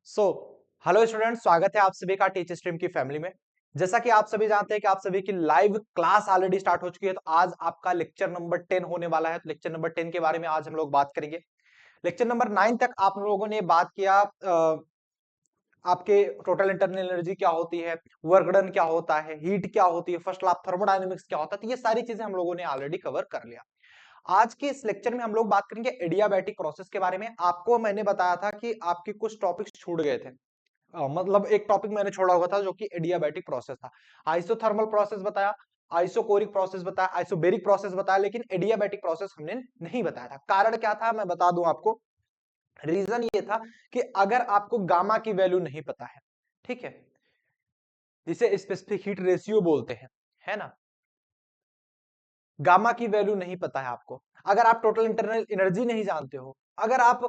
So hello student, स्वागत है आप सभी का टीच स्ट्रीम की फैमिली में। जैसा कि आप सभी जानते हैं कि आप सभी की लाइव क्लास ऑलरेडी स्टार्ट हो चुकी है, तो आज आपका लेक्चर नंबर 10 होने वाला है। तो लेक्चर नंबर 10 के बारे में आज हम लोग बात करेंगे। लेक्चर नंबर 9 तक आप लोगों ने बात किया आपके टोटल इंटरनल एनर्जी क्या होती है, वर्क डन क्या होता है, हीट क्या होती है, फर्स्ट लॉ ऑफ थर्मोडायनेमिक्स क्या होता है। तो ये सारी चीजें हम लोगों ने ऑलरेडी कवर कर लिया। आज के इस लेक्चर में हम लोग बात करेंगे एडियाबैटिक प्रोसेस के बारे में। आपको मैंने बताया था कि आपके कुछ टॉपिक्स छूट गए थे। मतलब एक टॉपिक मैंने छोड़ा हुआ था जो कि एडियाबैटिक प्रोसेस था। आइसोथर्मल प्रोसेस बताया, आइसोकोरिक प्रोसेस बताया, आइसोबेरिक प्रोसेस बताया, लेकिन एडियाबैटिक प्रोसेस हमने नहीं बताया था। कारण क्या था मैं बता दूं आपको। रीजन ये था कि अगर आपको गामा की वैल्यू नहीं पता है, ठीक है, जिसे स्पेसिफिक हीट रेशियो बोलते हैं, है ना, गामा की वैल्यू नहीं पता है आपको, अगर आप टोटल इंटरनल एनर्जी नहीं जानते हो, अगर आप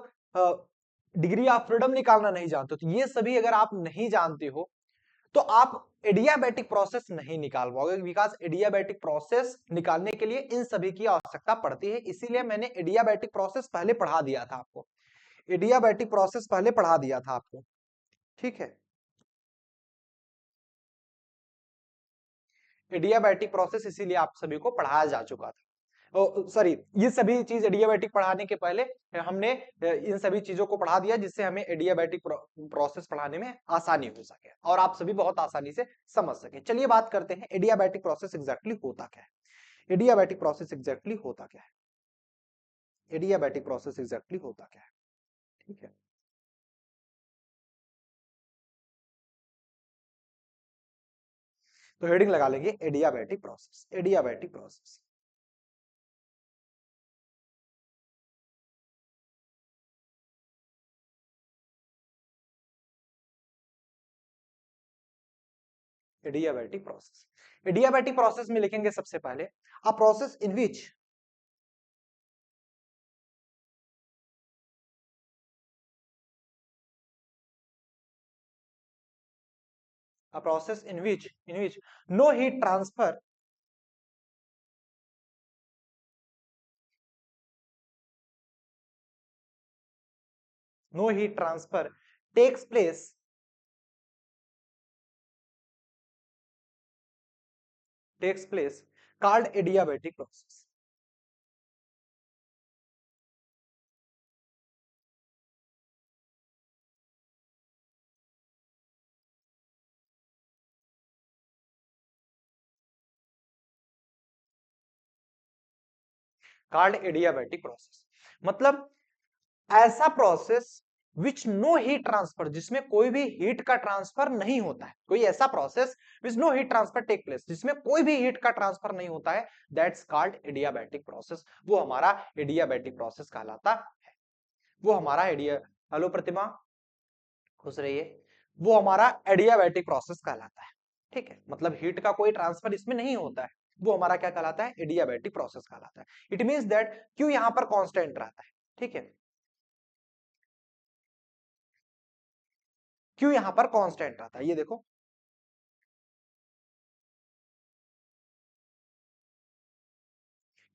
डिग्री ऑफ फ्रीडम निकालना नहीं जानते हो, तो ये सभी अगर आप नहीं जानते हो तो आप एडियाबैटिक प्रोसेस नहीं निकाल पाओगे। बिकॉज एडियाबैटिक प्रोसेस निकालने के लिए इन सभी की आवश्यकता पड़ती है। इसीलिए मैंने एडियाबैटिक प्रोसेस पहले पढ़ा दिया था आपको। एडियाबैटिक प्रोसेस पहले पढ़ा दिया था आपको, ठीक है। एडियाबैटिक प्रोसेस इसीलिए आप सभी को पढ़ाया जा चुका था। सॉरी, ये सभी चीज एडियाबैटिक पढ़ाने के पहले हमने इन सभी चीजों को पढ़ा दिया, जिससे हमें एडियाबैटिक प्रोसेस पढ़ाने में आसानी हो सके और आप सभी बहुत आसानी से समझ सके। चलिए बात करते हैं एडियाबैटिक प्रोसेस एग्जैक्टली होता क्या है। एडियाबैटिक प्रोसेस एग्जैक्टली होता क्या है। एडियाबैटिक प्रोसेस एग्जैक्टली होता क्या है, ठीक है। तो हेडिंग लगा लेंगे adiabatic process. Adiabatic process, adiabatic process. Adiabatic process में लिखेंगे सबसे पहले a process in which a process in which no heat transfer no heat transfer takes place called adiabatic process. Called adiabatic process मतलब ऐसा process which no heat transfer, जिसमें कोई भी heat का ट्रांसफर नहीं होता है। कोई ऐसा process which no heat transfer take place, जिसमें कोई भी हीट का ट्रांसफर नहीं होता है, दैट्स कॉल्ड एडियाबैटिक प्रोसेस। वो हमारा एडियाबैटिक प्रोसेस कहलाता है। वो हमारा एडिया हेलो प्रतिमा, खुश रहिए। वो हमारा एडियाबैटिक प्रोसेस कहलाता है, ठीक है। मतलब हीट का कोई ट्रांसफर इसमें नहीं होता है। वो हमारा क्या कहलाता है, एडियाबैटिक प्रोसेस कहलाता है। इट मींस दैट क्यू यहां पर कांस्टेंट रहता है, ठीक है। क्यू यहां पर कांस्टेंट रहता है, ये देखो,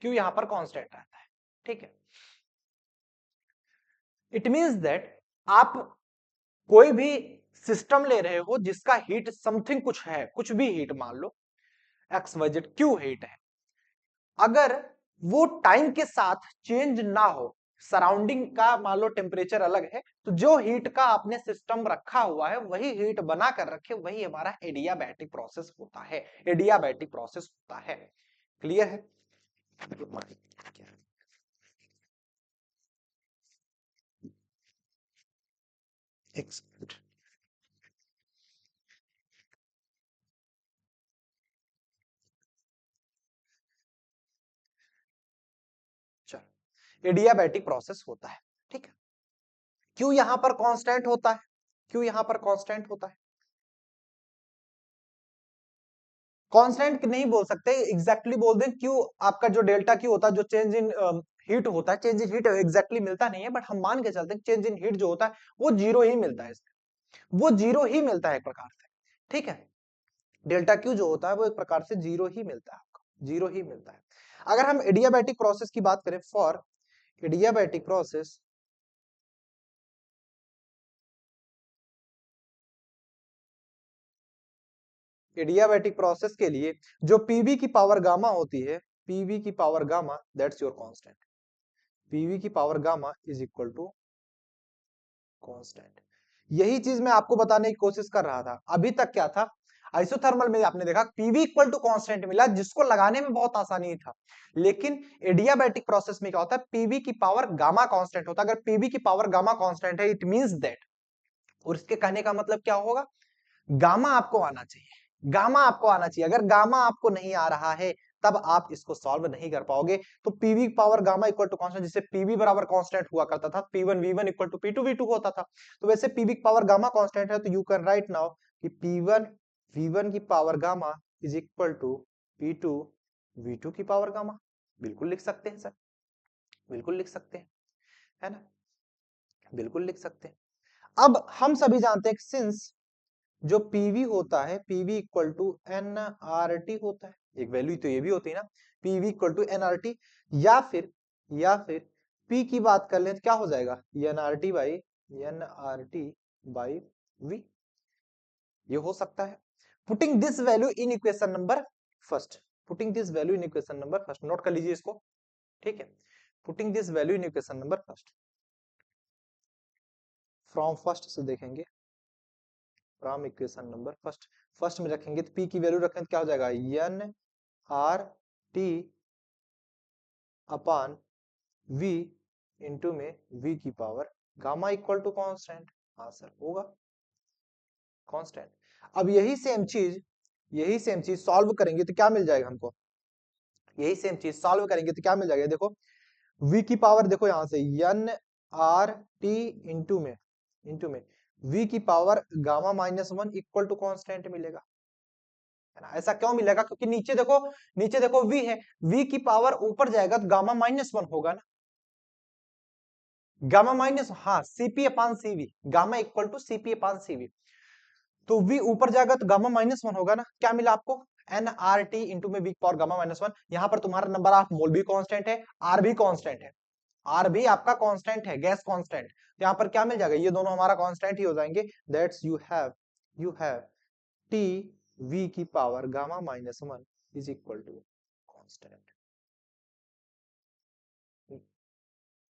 क्यू यहां पर कांस्टेंट रहता है, ठीक है। इट मींस दैट आप कोई भी सिस्टम ले रहे हो जिसका हीट समथिंग कुछ है, कुछ भी हीट मान लो X Y Z Q heat है, अगर वो टाइम के साथ चेंज ना हो, सराउंडिंग का मान लो टेम्परेचर अलग है, तो जो हीट का आपने सिस्टम रखा हुआ है वही हीट बना कर रखे, वही हमारा एडियाबैटिक प्रोसेस होता है। एडियाबैटिक प्रोसेस होता है। क्लियर है। एक्सपेक्ट चलो, एडियाबैटिक प्रोसेस होता है, ठीक है। क्यों यहां पर कांस्टेंट होता है, क्यों यहां पर कांस्टेंट होता है। कांस्टेंट नहीं बोल सकते, एग्जैक्टली बोल दें क्यों। आपका जो डेल्टा क्यू होता है, जो चेंज इन हीट होता है, चेंज इन हीट एग्जैक्टली मिलता नहीं है, बट हम मान के चलते हैं चेंज इन हीट जो होता है वो जीरो ही मिलता है इसमें। वो जीरो ही मिलता है एक प्रकार से, ठीक है। डेल्टा क्यू जो होता है वो एक प्रकार से जीरो ही मिलता है आपको, जीरो ही मिलता है। अगर हम एडियाबैटिक प्रोसेस की बात करें, for adiabatic process adiabatic process के लिए जो पीवी की पावर गामा होती है, पीवी की power gamma that's your constant. PV की power gamma is equal to constant. यही चीज मैं आपको बताने की कोशिश कर रहा था। अभी तक क्या था, आइसोथर्मल में आपने देखा पीवी इक्वल टू कांस्टेंट मिला, जिसको लगाने में बहुत आसानी था। लेकिन एडियाबैटिक प्रोसेस में क्या होता है, पीवी की पावर गामा कांस्टेंट होता है। अगर पीवी की पावर गामा कांस्टेंट है, इट मींस दैट, और इसके कहने का मतलब क्या होगा, गामा आपको आना चाहिए, गामा आपको आना चाहिए। अगर गामा आपको नहीं आ रहा है तब आप इसको सॉल्व नहीं कर पाओगे। तो PV power gamma equal to constant, जिससे पीवी बराबर कांस्टेंट हुआ करता था, P1 V1 equal to P2 V2 होता था। तो वैसे पीवी पावर गामा कांस्टेंट है, तो यू कैन राइट नाउ कि P1 V1 की power gamma is equal to P2 V2 की पावर गामा। बिल्कुल लिख सकते हैं सर, बिल्कुल लिख सकते हैं, है ना, बिल्कुल लिख सकते हैं। अब हम सभी जानते हैं सिंस जो पीवी होता है, पीवी इक्वल टू एनआरटी होता है, एक वैल्यू तो ये भी होती है ना, पीवी इक्वल टू एनआरटी, या फिर पी की बात कर ले तो क्या हो जाएगा, एनआरटी बाई वी, ये हो सकता है। Putting this value in equation number first, putting this value in equation number first, note कर लीजिए इसको, ठीक है। Putting this value in equation number first, from first से देखेंगे, from equation number first, first में रखेंगे तो पी की वैल्यू रखें तो क्या हो जाएगा, N R T upon V into में वी की power gamma equal to constant, हाँ सर होगा कांस्टेंट। अब यही सेम चीज सॉल्व करेंगे तो क्या मिल जाएगा हमको, यही सेम चीज सॉल्व करेंगे तो क्या मिल जाएगा, देखो v की पावर, देखो यहां से एन आर टी इंटू में v की power gamma -1 equal to constant मिलेगा, है ना। ऐसा क्यों मिलेगा, क्योंकि नीचे देखो v है, v की पावर ऊपर जाएगा तो गामा -1 होगा ना, गामा माइनस, हाँ CP upon CV, gamma equal to CP upon CV. तो v ऊपर जाएगा तो गामा -1 होगा ना, क्या मिला आपको, एन आर टी इंटू में वीक पावर गामा -1। यहां पर तुम्हारा नंबर ऑफ मोल भी कांस्टेंट है, आर भी कांस्टेंट है, आर भी आपका कांस्टेंट है, गैस कांस्टेंट। तो यहाँ पर क्या मिल जाएगा, ये दोनों हमारा कांस्टेंट ही हो जाएंगे। That's you have T V की power gamma -1 is equal to constant,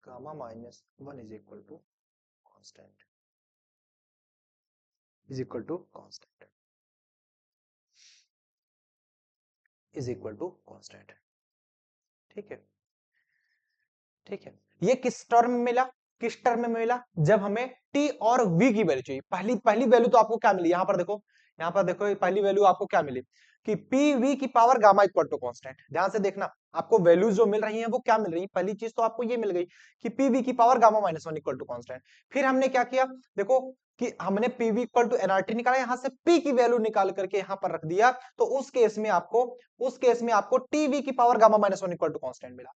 gamma -1 is equal to constant, is equal to constant, is equal to constant, ठीक है, ठीक है। ये किस टर्म में मिला, किस टर्म में मिला, जब हमें टी और वी की वैल्यू चाहिए। पहली पहली वैल्यू तो आपको क्या मिली, यहां पर देखो पहली वैल्यू आपको क्या मिली कि पी वी की power gamma equal to constant. ध्यान से देखना, आपको वैल्यूज जो मिल रही हैं वो क्या मिल रही है, पहली चीज तो आपको ये मिल गई कि पी वी की power gamma -1 equal to constant. फिर हमने क्या किया, देखो कि हमने पीवी इक्वल टू एनआरटी निकाला, यहां से पी की वैल्यू निकाल करके यहां पर रख दिया, तो उस केस में आपको टीवी की power gamma -1 equal to constant मिला।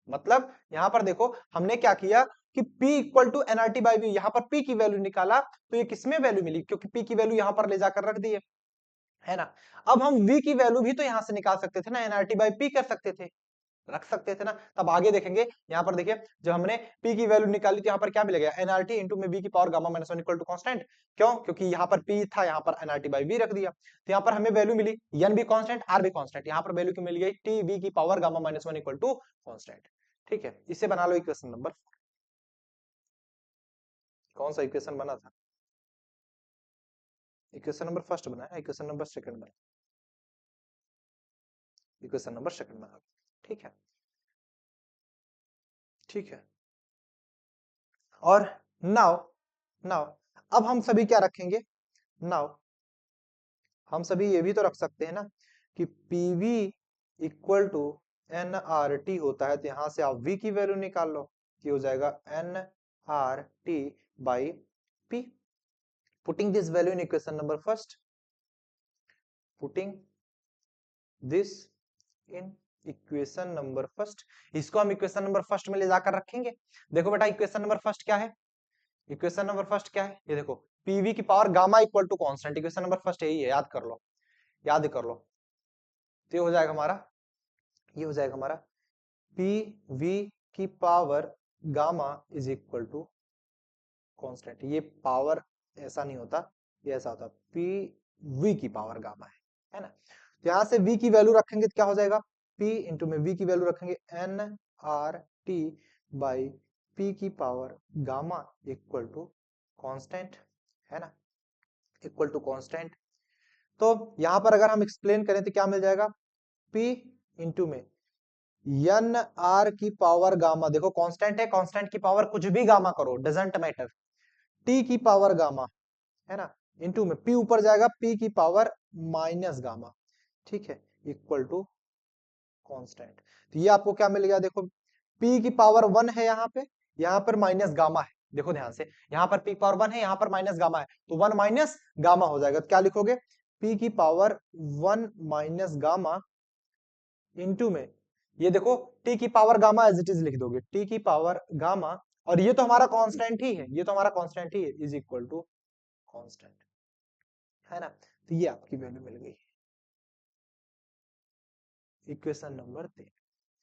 मतलब यहां पर देखो हमने क्या किया कि P equal to NRT by V, यहां पर P की वैल्यू निकाला तो ये किसमें वैल्यू मिली, क्योंकि P की वैल्यू यहां पर ले जाकर रख दी है ना। अब हम V की वैल्यू भी तो यहां से निकाल सकते थे ना, एनआरटी बाई P कर सकते थे, रख सकते थे ना। तब आगे देखेंगे, यहां पर देखिए जब हमने P की वैल्यू निकाली तो यहां पर क्या मिलेगा, एनआरटी इंटू में V की power gamma -1 equal to constant. क्यों, क्योंकि यहां पर P था, यहां पर एनआरटी बाई V रख दिया, तो यहां पर हमें वैल्यू मिली N भी कांस्टेंट, R भी कांस्टेंट, यहां पर वैल्यू की मिल गई T V की power gamma -1 equal to constant, ठीक है। इसे बना लो इक्वेशन नंबर, कौन सा इक्वेशन बना था, इक्वेशन नंबर फर्स्ट बना है, इक्वेशन नंबर सेकंड बना, इक्वेशन नंबर सेकंड बना, ठीक है, ठीक है। और नाउ नाउ अब हम सभी क्या रखेंगे, नाउ हम सभी ये भी तो रख सकते हैं ना कि PV equal to N R T होता है, तो यहां से आप V की वैल्यू निकाल लो, कि हो जाएगा N R T by P. Putting this value in equation number first, putting this in equation number first, इसको हम इक्वेशन नंबर फर्स्ट में ले जाकर रखेंगे। देखो बेटा इक्वेशन नंबर फर्स्ट क्या है, इक्वेशन नंबर फर्स्ट क्या है, ये देखो पीवी की power gamma equal to constant, equation number first यही है, याद कर लो, याद कर लो। तो ये हो जाएगा हमारा, ये हो जाएगा हमारा पी वी की power gamma is equal to constant. ये पावर ऐसा नहीं होता, ये ऐसा होता पी वी की पावर गामा है ना। तो यहां से v की वैल्यू रखेंगे तो क्या हो जाएगा, p इंटू में v की वैल्यू रखेंगे nRT बाई p की power gamma equal to constant, है ना, इक्वल टू कांस्टेंट। तो यहां पर अगर हम एक्सप्लेन करें तो क्या मिल जाएगा, p इंटू में एन आर की पावर गामा, देखो कांस्टेंट है, कांस्टेंट की पावर कुछ भी गामा करो, डजेंट मैटर, टी की पावर गामा, है ना, इनटू में p ऊपर जाएगा, p की पावर माइनस गामा, ठीक है, इक्वल टू कांस्टेंट। तो ये आपको क्या मिल गया, देखो p की पावर 1 है यहां पर माइनस गामा है, देखो ध्यान से, यहां पर p की पावर 1 है, यहां पर माइनस गामा है, तो 1 माइनस गामा हो जाएगा, तो क्या लिखोगे, p की पावर 1 माइनस गामा इनटू में, ये देखो t की power gamma as it is लिख दोगे, t की पावर गामा, और ये तो हमारा कांस्टेंट ही है, ये तो हमारा कांस्टेंट ही है, इज इक्वल टू कांस्टेंट, है ना। तो ये आपकी वैल्यू मिल गई, इक्वेशन नंबर 3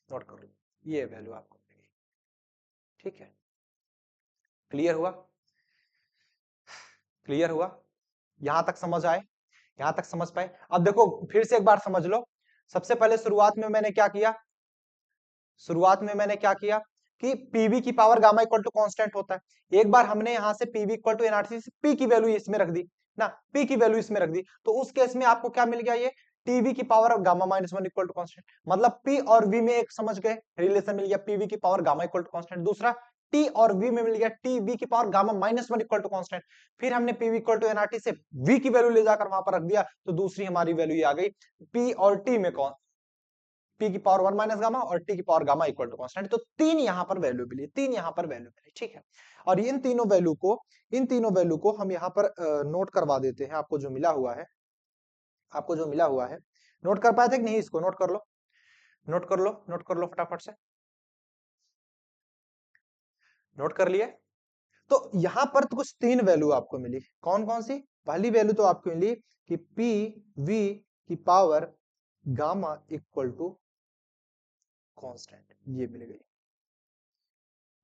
नोट कर लो, ये वैल्यू आपको मिल गई, ठीक है। क्लियर हुआ, क्लियर हुआ, यहां तक समझ आए, यहां तक समझ पाए। अब देखो फिर से एक बार समझ लो, सबसे पहले शुरुआत में मैंने क्या किया, शुरुआत में मैंने क्या किया कि पीवी की power gamma equal to constant होता है, एक बार हमने यहां से पीवी इक्वल टू एनआरसी से पी की वैल्यू इसमें रख दी ना, पी की वैल्यू इसमें रख दी, तो उस केस में आपको क्या मिल गया, ये टीवी की power gamma minus 1 equal to constant, मतलब पी और वी में एक समझ गए रिलेशन मिल गया, पीवी की power gamma equal to constant, दूसरा टी और वी में मिल गया टी वी की power gamma minus 1 equal to constant, फिर हमने पीवी इक्वल टू एनआरटी से वी की वैल्यू ले जाकर वहां पर रख दिया, तो दूसरी हमारी वैल्यू ये आ गई, पी और टी में कौन, पी की पावर 1 माइनस गामा और टी की power gamma equal to constant, तो तीन यहां पर वैल्यू मिली, तीन यहां पर वैल्यू मिली, ठीक है। और इन तीनों वैल्यू को हम यहां पर नोट करवा देते हैं, आपको जो मिला हुआ है, आपको जो मिला हुआ है, नोट कर पाए थे कि नहीं, इसको नोट कर लो, नोट कर लो, नोट कर लो फटाफट से, नोट कर लिए। तो यहां पर तो कुछ तीन वैल्यू आपको मिली, कौन कौन सी, पहली वैल्यू तो आपको मिली कि पी वी की power gamma equal to constant, ये मिल गई।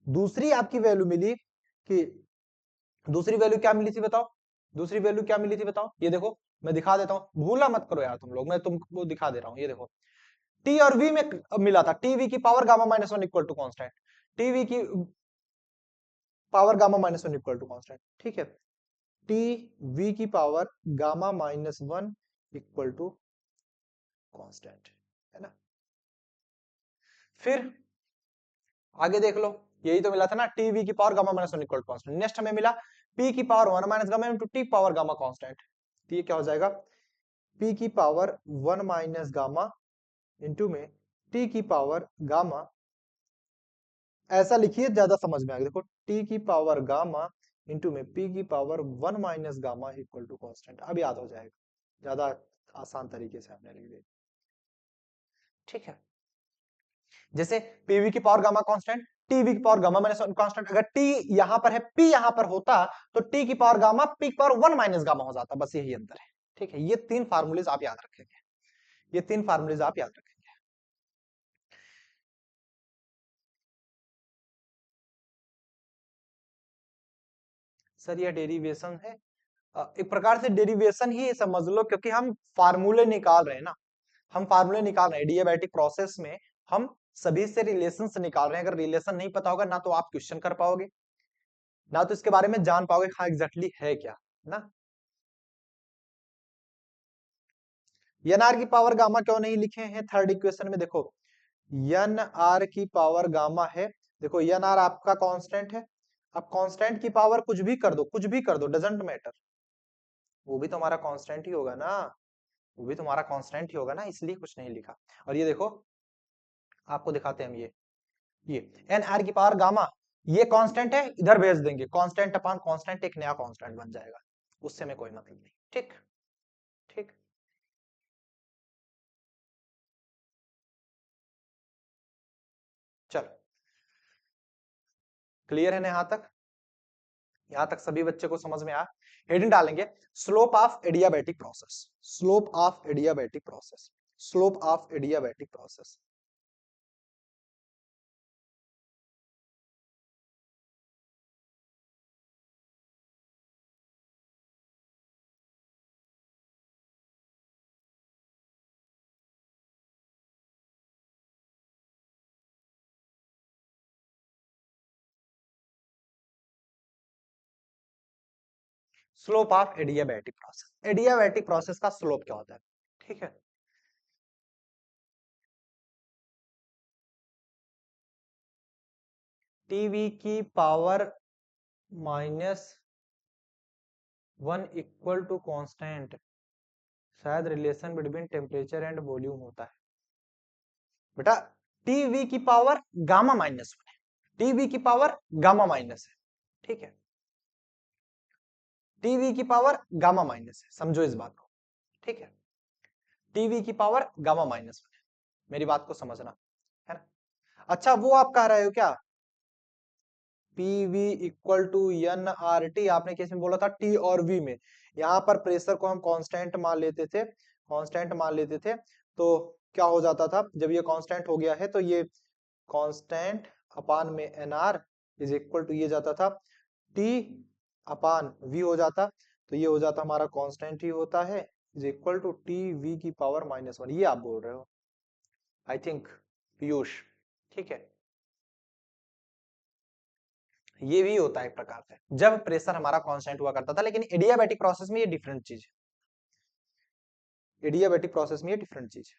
दूसरी आपकी वैल्यू मिली कि, दूसरी वैल्यू क्या मिली थी बताओ, दूसरी वैल्यू क्या मिली थी बताओ, ये देखो मैं दिखा देता हूं, भूला मत करो यार तुम लोग, मैं तुमको दिखा दे रहा हूं, ये देखो टी और वी में मिला था, टीवी की power gamma minus 1 equal to constant, TV की power gamma minus 1 equal to constant, ठीक है, टी वी की power gamma minus 1 equal to constant, है ना। फिर आगे देख लो, यही तो मिला था ना, टीवी की power gamma minus 1 equal to constant, next हमें मिला पी की power 1 minus gamma into T power gamma constant, तो ये क्या हो जाएगा, पी की पावर 1 माइनस गामा इनटू में टी की पावर गामा, ऐसा लिखिए ज्यादा समझ में आएगा, देखो टी की पावर गामा इनटू में पी की power 1 minus gamma equal to constant, अब याद हो जाएगा, ज्यादा आसान तरीके से हमने लिख दिया, ठीक है। जैसे पीवी की पावर गामा कांस्टेंट, टीवी की पावर गामा माइनस 1 कांस्टेंट, अगर टी यहां पर है पी यहां पर होता तो टी की पावर गामा पी की पावर 1 माइनस गामा हो जाता, बस यही अंतर है, ठीक है। ये तीन फार्मूलेज आप याद रखेंगे, ये तीन फार्मूलेज आप याद रखेंगे। सर ये डेरिवेशन है, एक प्रकार से डेरिवेशन ही समझ लो, क्योंकि हम फार्मूले निकाल रहे हैं ना, हम फार्मूले निकाल रहे हैं एडियाबैटिक प्रोसेस में, हम सभी से रिलेशन से निकाल रहे हैं, अगर रिलेशन नहीं पता होगा ना तो आप क्वेश्चन कर पाओगे, ना तो इसके बारे में जान पाओगे हाँ एग्जैक्टली है क्या, ना। एन आर की पावर गामा क्यों नहीं लिखे हैं थर्ड इक्वेशन में, देखो एन आर की पावर गामा है, देखो एन आर आपका कांस्टेंट है, अब कांस्टेंट की पावर कुछ भी कर दो, कुछ भी कर दो, डजेंट मैटर, वो भी तो हमारा कांस्टेंट ही होगा ना, वो भी तुम्हारा कांस्टेंट ही होगा ना, इसलिए कुछ नहीं लिखा। और ये देखो आपको दिखाते हैं हम, ये एन आर की पावर गामा, ये कांस्टेंट है, इधर भेज देंगे, कांस्टेंट अपॉन कांस्टेंट एक नया कांस्टेंट बन जाएगा, उससे में कोई मतलब नहीं, ठीक, ठीक। चलो क्लियर है ना यहां तक, यहां तक सभी बच्चे को समझ में आ, हेडिंग डालेंगे slope of adiabatic process, slope of adiabatic process, slope of adiabatic process. Slope of adiabatic process, adiabatic process का स्लोप क्या होता है, ठीक है। टीवी की पावर -1 इक्वल टू कांस्टेंट, शायद relation between temperature and volume होता है बेटा। टीवी की पावर गामा-1 है, टीवी की पावर गामा-, है, ठीक है। टीवी की पावर गामा-, है, समझो इस बात को, ठीक है। टीवी की पावर गामा-1 है, मेरी बात को समझना है ना। अच्छा वो आप कह रहे हो क्या PV equal to N R T, आपने किस में बोला था, टी और वी में। यहाँ पर प्रेशर को हम कांस्टेंट मान लेते थे, कांस्टेंट मान लेते थे, तो क्या हो जाता था, जब ये कांस्टेंट हो गया है तो ये कांस्टेंट अपान में N R is equal to ये जाता था टी अपान वी हो जाता, तो ये हो जाता हमारा कांस्टेंट ही होता है, is equal to T V की पावर -1, ये आप बोल रहे हो आई थिंक पीयूष, ठीक है। ये भी होता है एक प्रकार से जब प्रेशर हमारा कांस्टेंट हुआ करता था, लेकिन एडियाबैटिक प्रोसेस में ये डिफरेंट चीज है, एडियाबैटिक प्रोसेस में ये डिफरेंट चीज है।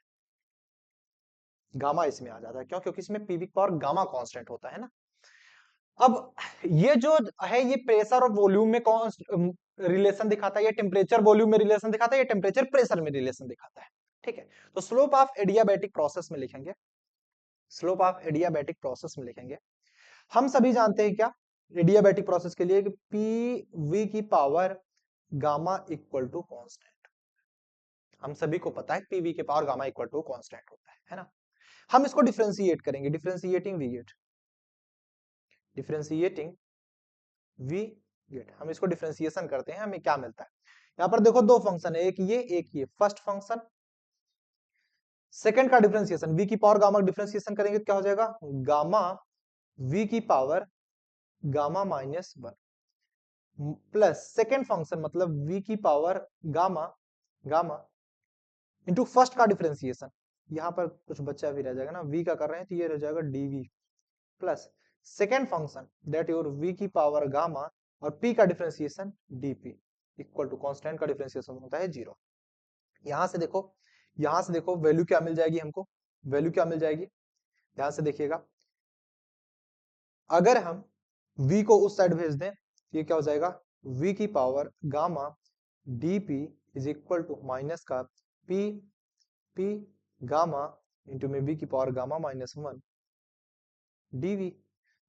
गामा इसमें आ जाता है, क्यों, क्योंकि इसमें पीवी पावर गामा कांस्टेंट होता है ना। अब ये जो है ये प्रेशर और वॉल्यूम में कौन रिलेशन दिखाता है, ये टेम्परेचर वॉल्यूम में रिलेशन दिखाता है, ये टेम्परेचर प्रेशर में रिलेशन दिखाता है, ठीक है। तो स्लोप ऑफ एडियाबैटिक प्रोसेस में लिखेंगे, स्लोप ऑफ एडियाबैटिक प्रोसेस में लिखेंगे, हम सभी जानते हैं क्या एडियाबैटिक प्रोसेस के लिए कि पी वी की power gamma equal to constant, हम सभी को पता है पीवी के power gamma equal to constant होता है ना। हम इसको डिफरेंशिएट करेंगे, differentiating V get, differentiating V get, हम इसको डिफरेंशिएशन करते हैं, हमें क्या मिलता है। यहाँ पर देखो दो फंक्शन है, एक ये फर्स्ट फंक्शन, सेकंड का डिफरेंशिएशन वी की पावर गामा डिफरेंशिएशन करेंगे तो क्या हो जाएगा, गामा वी की पावर गामा-1 प्लस सेकेंड फंक्शन मतलब v की power gamma gamma into first का डिफरेंशिएशन, यहां पर कुछ बच्चा भी रह जाएगा ना, v का कर रहे हैं तो ये रह जाएगा dv plus second function that your v की पावर गामा और p का differentiation dp equal to constant का डिफरेंशिएशन होता है 0। यहां से देखो, यहां से देखो वैल्यू क्या मिल जाएगी हमको, वैल्यू क्या मिल जाएगी, ध्यान से देखिएगा, अगर हम v को उस साइड भेज दें ये क्या हो जाएगा, v की power gamma dp is equal to minus का p गामा इंटू में v की पावर गामा-1 dv,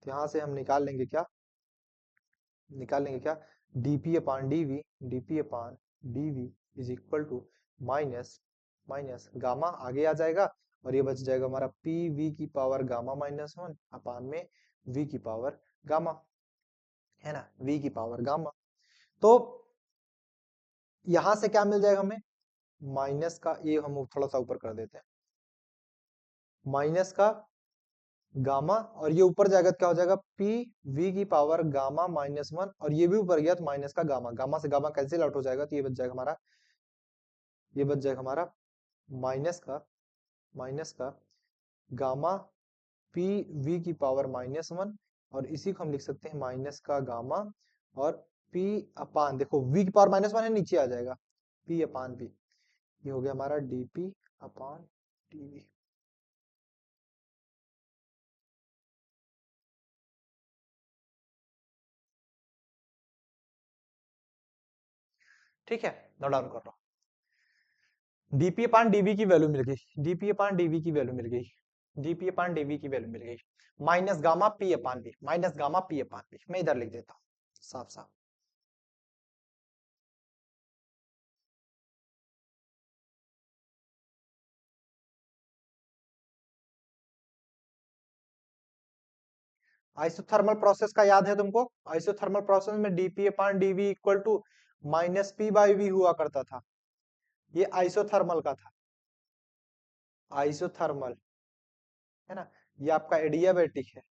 तो यहां से हम निकाल लेंगे क्या, निकाल लेंगे क्या, dp upon dv, dp upon dv is equal to minus minus gamma आगे आ जाएगा और ये बच जाएगा हमारा pv की पावर गामा-1 अपान में v की पावर गामा, है ना, v की पावर गामा। तो यहां से क्या मिल जाएगा हमें, माइनस का ये हम थोड़ा सा ऊपर कर देते हैं, माइनस का गामा और ये ऊपर जाएगा तो क्या हो जाएगा पी वी की पावर गामा-1 और ये भी ऊपर गया तो माइनस का गामा, गामा से गामा कैंसिल आउट हो जाएगा तो ये बच जाएगा हमारा, ये बच जाएगा हमारा माइनस का गामा पी वी की पावर -1 और इसी को हम लिख सकते हैं माइनस का गामा और पी अपान, देखो वी की पावर -1 है नीचे आ जाएगा पी अपान पी, ये हो गया हमारा डीपी अपान टीवी। ठीक है, नोट डाउन कर रहा हूं, डीपी अपान डीवी की वैल्यू मिल गई, डीपी अपान डीवी की वैल्यू मिल गई, डीपी अपान डीवी की वैल्यू मिल गई, minus gamma P upon B, minus gamma P upon B, मैं इधर लिख देता हूं साफ साफ। आइसोथर्मल प्रोसेस का याद है तुमको, आइसोथर्मल प्रोसेस में DP upon DV equal to minus P by V हुआ करता था, ये आइसोथर्मल का था, आइसोथर्मल, है ना, ये आपका एडियाबैटिक है,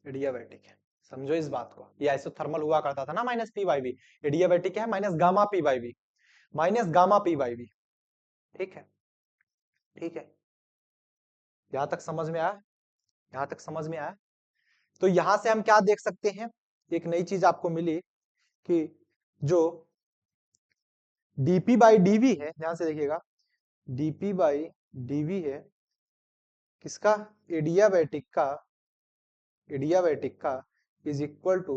एडियाबैटिक है, समझो इस बात को, ये आइसोथर्मल हुआ करता था ना minus P by V, adiabatic है minus gamma P by V, minus gamma P by V, ठीक है, ठीक है, यहां तक समझ में आया, यहां तक समझ में आया। तो यहां से हम क्या देख सकते हैं, एक नई चीज आपको मिली कि जो dp बाई dv है, ध्यान से देखिएगा, dp बाई dv है किसका, एडियाबैटिक का इज इक्वल टू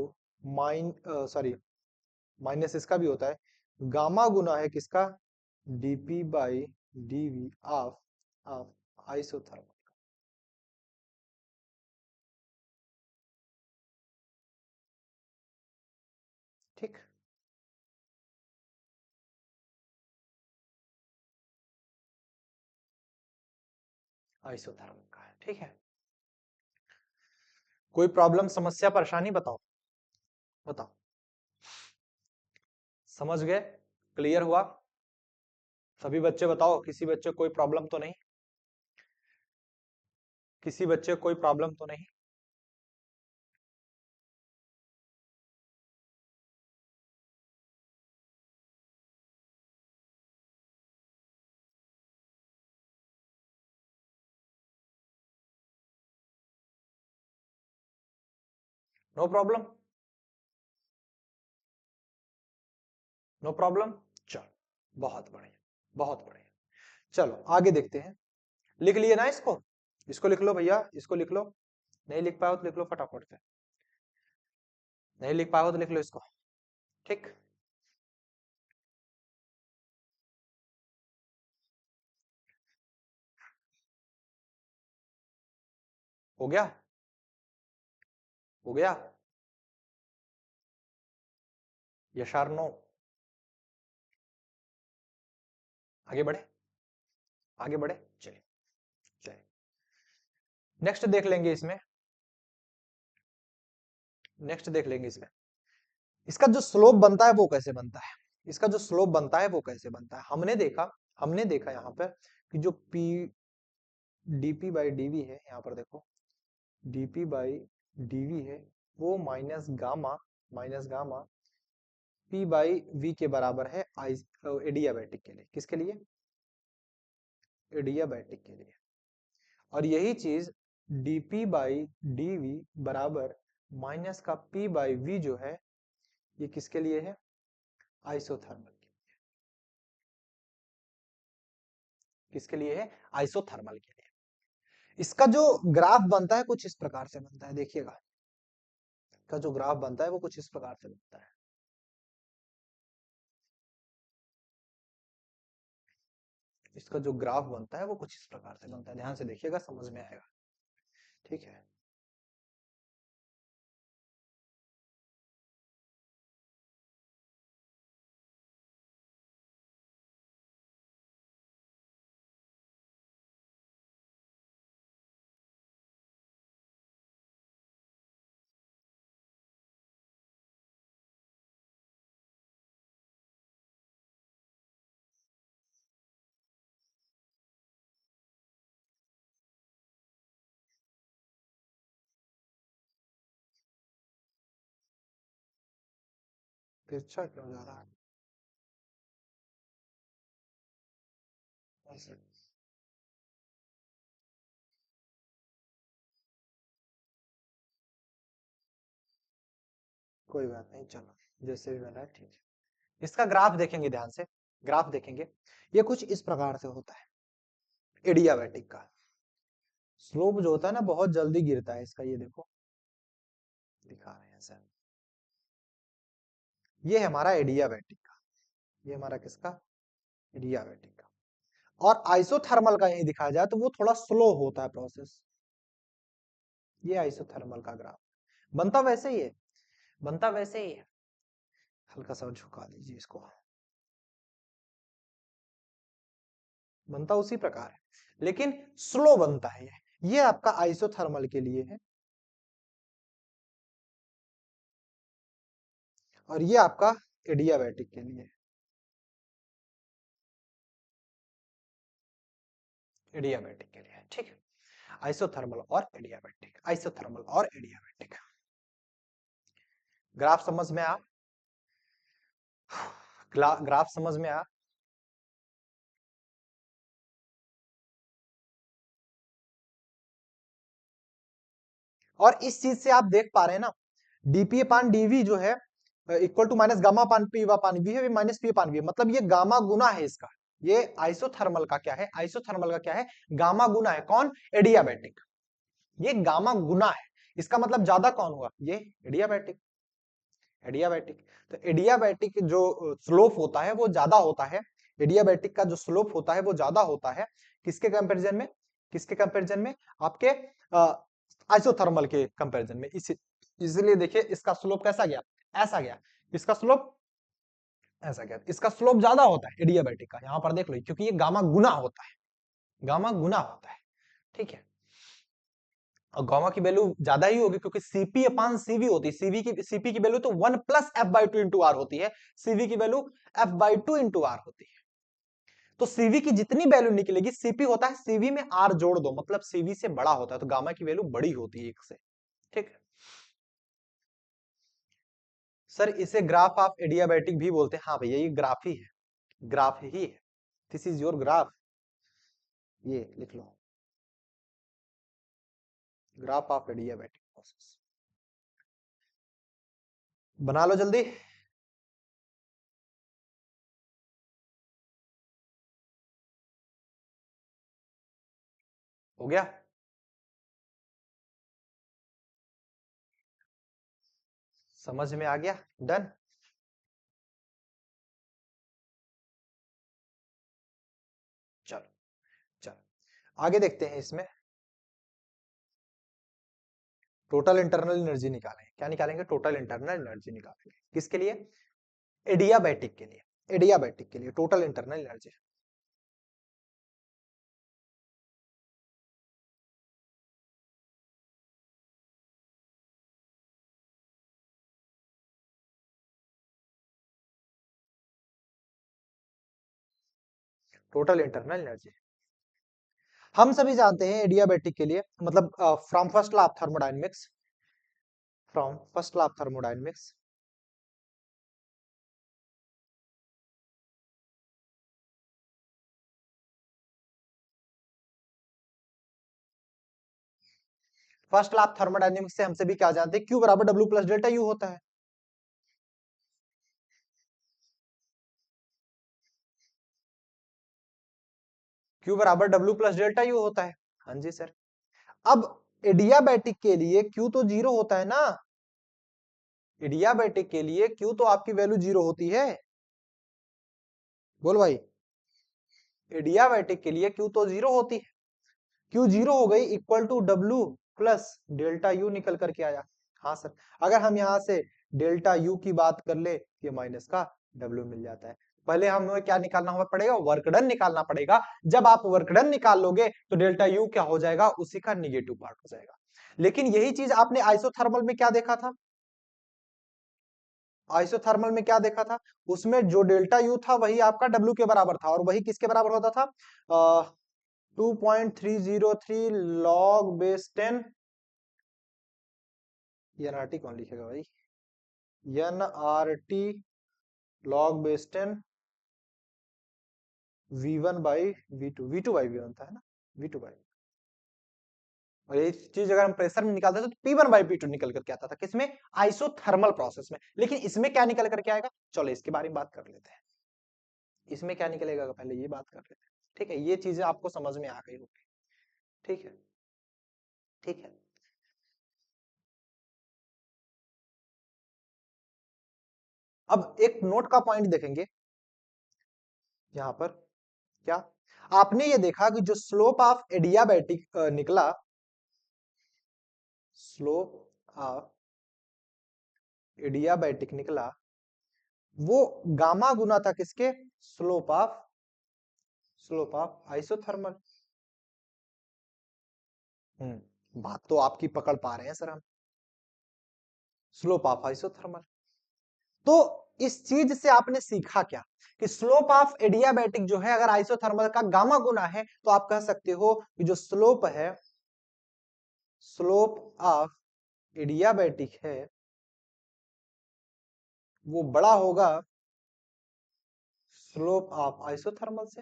माइनस इसका भी होता है गामा गुना है किसका, dp by dv of isothermal. ठीक, आइसोथर्मल का है। ठीक है, कोई प्रॉब्लम, समस्या, परेशानी बताओ, बताओ। समझ गए, क्लियर हुआ सभी बच्चे? बताओ, किसी बच्चे को कोई प्रॉब्लम तो नहीं, किसी बच्चे को कोई प्रॉब्लम तो नहीं? No problem, no problem. चलो, बहुत बढ़िया, बहुत बढ़िया। चलो आगे देखते हैं। लिख लिए ना इसको, इसको लिख लो भैया, इसको लिख लो। नहीं लिख पाओ तो लिख लो फटाफट से, नहीं लिख पाओ तो लिख लो इसको। ठीक, हो गया, हो गया, यस और नो? आगे बढ़े, आगे बढ़े, चलिए चलिए। नेक्स्ट देख लेंगे इसमें, नेक्स्ट देख लेंगे इसमें, इसका जो स्लोप बनता है वो कैसे बनता है, इसका जो स्लोप बनता है वो कैसे बनता है। हमने देखा यहाँ पर कि जो पी डीपी बाई डीवी है, यहाँ पर देखो डीपी बाई डीवी है वो minus gamma P by V के बराबर है एडियाबैटिक के लिए। किसके लिए, एडियाबैटिक के लिए। और यही चीज dp बाई dv बराबर माइनस का p बाई v जो है ये किसके लिए है, आइसोथर्मल के लिए। किसके लिए है, आइसोथर्मल के लिए। इसका जो ग्राफ बनता है कुछ इस प्रकार से बनता है, देखिएगा इसका जो ग्राफ बनता है वो कुछ इस प्रकार से बनता है। इसका जो ग्राफ बनता है वो कुछ इस प्रकार से बनता है, ध्यान से देखिएगा समझ में आएगा। ठीक है, तिरछा क्यों जा रहा है ऐसे? कोई बात नहीं, चलो जैसे भी बना है ठीक है। इसका ग्राफ देखेंगे ध्यान से, ग्राफ देखेंगे, ये कुछ इस प्रकार से होता है एडियाबैटिक का। स्लोप जो होता है ना बहुत जल्दी गिरता है इसका, ये देखो दिखा रहे हैं सर, ये है हमारा एडियाबैटिक का, ये हमारा किसका, एडियाबैटिक का। और आइसोथर्मल का यही दिखाया जाए तो वो थोड़ा स्लो होता है प्रोसेस। ये आइसोथर्मल का ग्राफ बनता वैसे ही है, बनता वैसे ही है। हल्का सा झुका दीजिए इसको, बनता उसी प्रकार है लेकिन स्लो बनता है। ये आपका आइसोथर्मल के लिए है और ये आपका एडियाबैटिक के लिए है। एडियाबैटिक के लिए, ठीक है। आइसोथर्मल और एडियाबैटिक, आइसोथर्मल और एडियाबैटिक। ग्राफ समझ में आ, ग्राफ समझ में आ। और इस चीज से आप देख पा रहे हैं ना, डीपी अपान डीवी जो है equal to minus gamma upon P upon V है, माइनस पी अपान वी, मतलब ये गामा गुना है इसका। ये आइसोथर्मल का क्या है, आइसोथर्मल का क्या है, गामा गुना है। कौन? एडियाबैटिक। ये गामा गुना है, इसका मतलब ज्यादा कौन हुआ, ये एडियाबैटिक। एडियाबैटिक, तो एडियाबैटिक जो स्लोप होता है वो ज्यादा होता है। एडियाबैटिक का जो स्लोप होता है वो ज्यादा होता है किसके कंपैरिजन में, किसके कंपैरिजन में, आपके आइसोथर्मल के कंपैरिजन में। इसलिए देखिए इसका स्लोप कैसा गया, ऐसा गया। इसका स्लोप ऐसा गया, इसका स्लोप ज्यादा होता है एडियाबैटिक का, यहां पर देख लो, क्योंकि ये गामा गुना होता है, गामा गुना होता है। ठीक है, और गामा की वैल्यू ज्यादा ही होगी क्योंकि सीपी अपान सीवी होती है। सीपी की वैल्यू तो 1 plus F by two into R होती है, सीवी की value F by two into R होती है। तो सीवी की जितनी वैल्यू निकलेगी, सीपी होता है सीवी में आर जोड़ दो, मतलब सीवी से बड़ा होता है, तो गामा की वैल्यू बड़ी होती है एक से। ठीक है सर, इसे ग्राफ ऑफ एडियाबैटिक भी बोलते हैं। हाँ भैया, ये ग्राफ ही है, ग्राफ ही है। दिस इज योर ग्राफ, ये लिख लो, ग्राफ ऑफ एडियाबैटिक प्रोसेस। बना लो जल्दी। हो गया? समझ में आ गया? डन। चलो चलो आगे देखते हैं। इसमें टोटल इंटरनल एनर्जी निकालेंगे। क्या निकालेंगे? टोटल इंटरनल एनर्जी निकालेंगे। किसके लिए? एडियाबैटिक के लिए। एडियाबैटिक के लिए total internal energy. Total internal energy हम सभी जानते हैं एडियाबैटिक के लिए, मतलब from first law of thermodynamics, from first law of thermodynamics, first law of thermodynamics से हम सभी क्या जानते हैं, Q बराबर W प्लस डेल्टा U होता है। Q बराबर W प्लस डेल्टा U होता है। हाँ जी सर। अब एडियाबैटिक के लिए Q तो जीरो होता है ना, एडियाबैटिक के लिए Q तो आपकी वैल्यू जीरो होती है। बोल भाई, एडियाबैटिक के लिए Q तो जीरो होती है। Q जीरो हो गई, equal to W plus delta U निकल करके आया। हाँ सर, अगर हम यहाँ से डेल्टा U की बात कर ले, ये माइनस का W मिल जाता है। पहले हमें क्या निकालना हुआ पड़ेगा, वर्क डन निकालना पड़ेगा। जब आप वर्क डन निकाल लोगे तो डेल्टा U क्या हो जाएगा, उसी का निगेटिव पार्ट हो जाएगा। लेकिन यही चीज आपने आइसोथर्मल में क्या देखा था, आइसोथर्मल में क्या देखा था, उसमें जो डेल्टा यू था वही आपका डब्ल्यू के बराबर था, और वही किसके बराबर होता था, 2.303 लॉग बेस 10। एनआरटी कौन लिखेगा भाई, NRT log base 10 V1 by V2, V2 by V1 था, है ना, V2 बाई। और ये चीज अगर हम प्रेशर में निकालते थे तो P1 बाई P2 निकल करके आता था, किसमें, आइसोथर्मल प्रोसेस में। लेकिन इसमें क्या निकल करके आएगा, चलो इसके बारे में बात कर लेते हैं। इसमें क्या निकलेगा पहले ये बात कर लेते हैं। ठीक है, ये चीजें आपको समझ में आ गई होगी। ठीक है, ठीक है। अब एक नोट का पॉइंट देखेंगे यहां पर, क्या आपने ये देखा कि जो स्लोप ऑफ एडियाबैटिक निकला, स्लोप ऑफ एडियाबैटिक निकला, वो गामा गुना था किसके, स्लोप ऑफ आइसोथर्मल। बात तो आपकी पकड़ पा रहे हैं सर हम, स्लोप ऑफ आइसोथर्मल। तो इस चीज से आपने सीखा क्या, कि स्लोप ऑफ एडियाबैटिक जो है अगर आइसोथर्मल का गामा गुना है, तो आप कह सकते हो कि जो स्लोप है, स्लोप ऑफ एडियाबैटिक है, वो बड़ा होगा स्लोप ऑफ आइसोथर्मल से।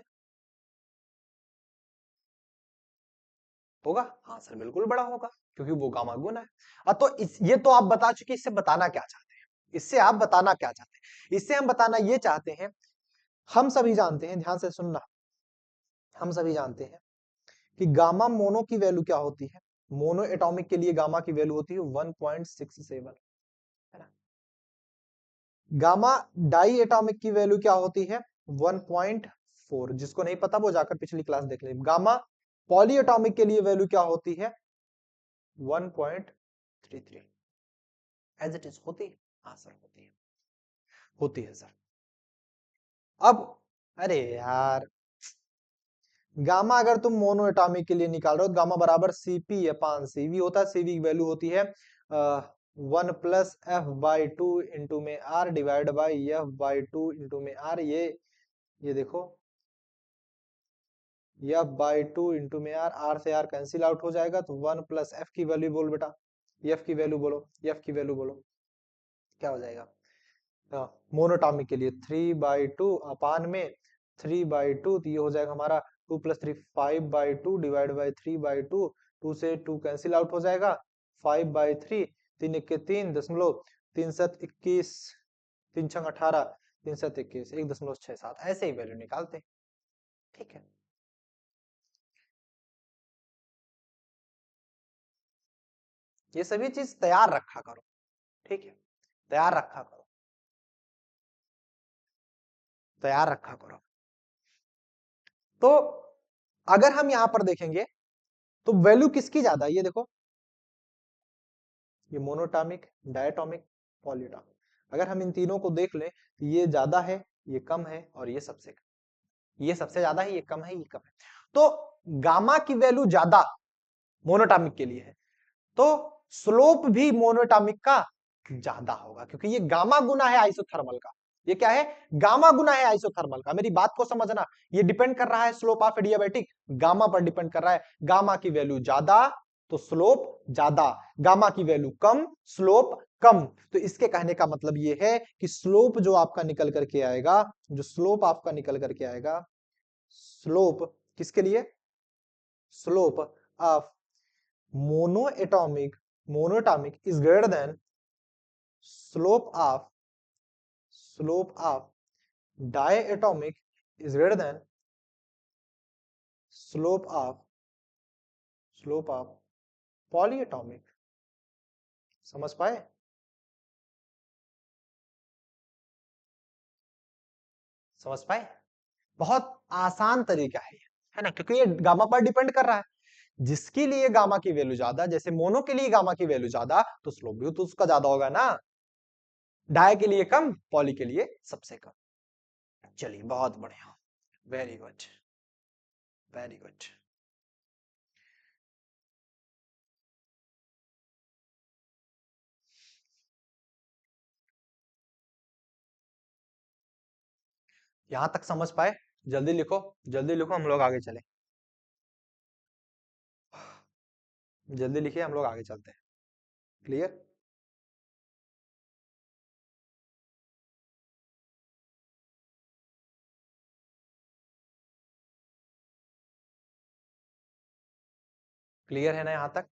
होगा? हाँ सर, बिल्कुल बड़ा होगा। क्योंकि वो गामा गुण है। तो ये तो आप बता चुके, इससे बताना क्या चाहते हैं, इससे आप बताना क्या चाहते हैं? इससे हम बताना ये चाहते हैं, हम सभी जानते हैं, ध्यान से सुनना, हम सभी जानते हैं कि गामा मोनो की वैल्यू क्या होती है। मोनो एटॉमिक के लिए गामा की वैल्यू होती है 1.67, है ना। गामा डाई एटॉमिक की वैल्यू क्या होती है 1.4। जिसको नहीं पता वो जाकर पिछली क्लास देख ले। गामा पॉली एटॉमिक के लिए वैल्यू क्या होती है 1.33। एज इट इज होती है, हाँ सर होती है, होती है सर। अब अरे यार, गामा अगर तुम मोनो एटॉमिक के लिए निकाल रहे हो, गामा बराबर सीपी अपान सीवी होता है। सीवी की वैल्यू होती है 1+f/2 इंटू में R divide by f/2 into में आर। ये देखो, f/2 इंटू में आर से आर कैंसिल आउट हो जाएगा, तो 1+f की वैल्यू बोल बेटा, f की वैल्यू बोलो, f की वैल्यू बोलो, क्या हो जाएगा। मोनोटॉमिक के लिए 3/2 अपान में 3/2, तो ये हो जाएगा हमारा 2 + 3 5/2 डिवाइड बाई 3/2। 2 से 2 कैंसिल आउट हो जाएगा, 5/3, 3 1 3 दशमलव, 3 7 21, 3 6 18, 3 7 21, 1.67 ऐसे ही वैल्यू निकालते हैं। ठीक है, ये सभी चीज तैयार रखा करो, ठीक है, तैयार रखा करो, तैयार रखा करो। तो अगर हम यहां पर देखेंगे तो वैल्यू किसकी ज्यादा है, ये देखो, ये मोनोटॉमिक, डायटोमिक, पॉलीटॉमिक। अगर हम इन तीनों को देख लें तो ये ज्यादा है, ये कम है, और ये सबसे कम, ये सबसे ज्यादा है, ये कम है, ये कम है। तो गामा की वैल्यू ज्यादा मोनोटॉमिक के लिए है, तो स्लोप भी मोनोटॉमिक का ज्यादा होगा, क्योंकि ये गामा गुना है आइसोथर्मल का। ये क्या है, गामा गुना है आइसोथर्मल का। मेरी बात को समझना, ये डिपेंड कर रहा है स्लोप ऑफ एडियाबैटिक गामा पर डिपेंड कर रहा है। गामा की वैल्यू ज्यादा तो स्लोप ज्यादा, गामा की वैल्यू कम स्लोप कम। तो इसके कहने का मतलब ये है कि स्लोप जो आपका निकल करके आएगा, जो स्लोप आपका निकल करके आएगा, स्लोप किसके लिए, slope of monoatomic is greater than slope of diatomic is greater than slope of polyatomic। समझ पाए, समझ पाए, बहुत आसान तरीका है ना, क्योंकि ये गामा पर डिपेंड कर रहा है। जिसके लिए गामा की वैल्यू ज्यादा, जैसे मोनो के लिए गामा की वैल्यू ज्यादा, तो स्लोप भी तो उसका ज्यादा होगा ना। डाई के लिए कम, पॉली के लिए सबसे कम। चलिए बहुत बढ़िया, वेरी गुड, वेरी गुड। यहां तक समझ पाए, जल्दी लिखो, जल्दी लिखो, हम लोग आगे चले, जल्दी लिखिए, हम लोग आगे चलते हैं। क्लियर, क्लियर है ना यहां तक,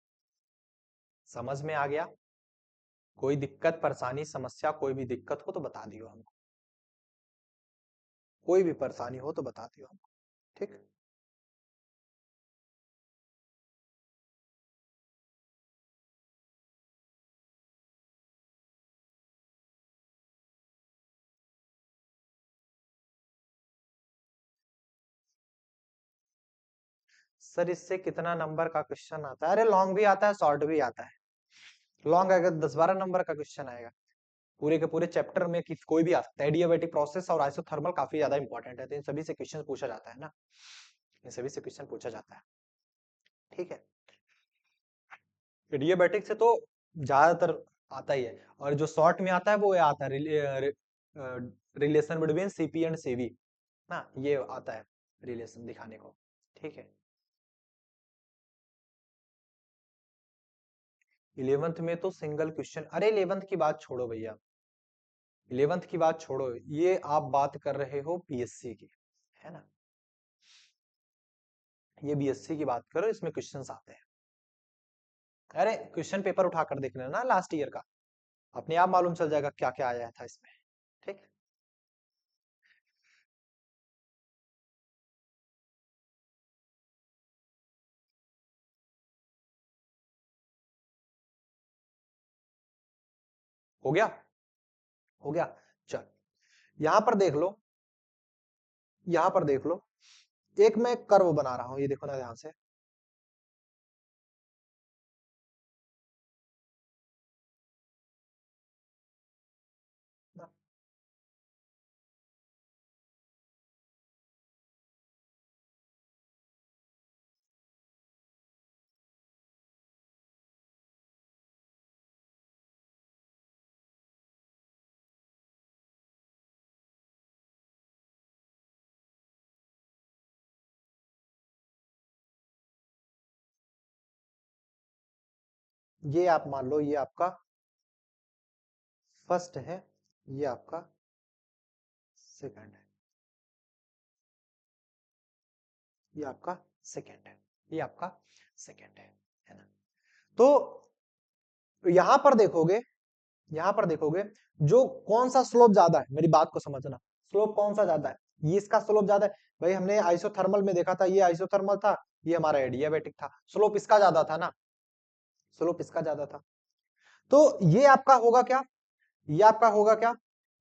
समझ में आ गया। कोई दिक्कत परेशानी समस्या, कोई भी दिक्कत हो तो बता दियो हमको, कोई भी परेशानी हो तो बता दियो हमको, ठीक। सर इससे कितना नंबर का क्वेश्चन आता है? अरे लॉन्ग भी आता है, शॉर्ट भी आता है। लॉन्ग अगर 10-12 नंबर का क्वेश्चन आएगा, पूरे के पूरे चैप्टर में कोई भी आ सकता है। एडियाबैटिक प्रोसेस और आइसोथर्मल काफी ज्यादा इंपॉर्टेंट है, तो इन सभी से क्वेश्चन पूछा जाता है ना, इन सभी से क्वेश्चन पूछा जाता है, ठीक है। एडियाबैटिक से तो ज्यादातर आता ही है, और जो शॉर्ट में आता है वो आता है relation between CP and CV ना, ये आता है रिलेशन दिखाने को, ठीक है। 11th में तो सिंगल क्वेश्चन, अरे 11th की बात छोड़ो भैया, 11th की बात छोड़ो, ये आप बात कर रहे हो बीएससी की, है ना, ये बीएससी की बात करो, इसमें क्वेश्चंस आते हैं, अरे क्वेश्चन पेपर उठाकर देख लेना लास्ट ईयर का, अपने आप मालूम चल जाएगा क्या क्या आया था इसमें। ठीक, हो गया, हो गया। चल, यहां पर देख लो, यहां पर देख लो, एक मैं कर्व बना रहा हूं, ये देखो ना ध्यान से। ये आप मान लो, ये आपका फर्स्ट है, ये आपका सेकंड है, ये आपका सेकंड है, ये आपका सेकंड है ना। तो यहां पर देखोगे, यहां पर देखोगे, जो कौन सा स्लोप ज्यादा है, मेरी बात को समझना, स्लोप कौन सा ज्यादा है, ये इसका स्लोप ज्यादा है। भाई हमने आइसोथर्मल में देखा था, ये आइसोथर्मल था, ये हमारा एडियाबैटिक था, स्लोप इसका ज्यादा था ना, स्लोप इसका ज्यादा था। तो ये आपका होगा क्या, ये आपका होगा क्या,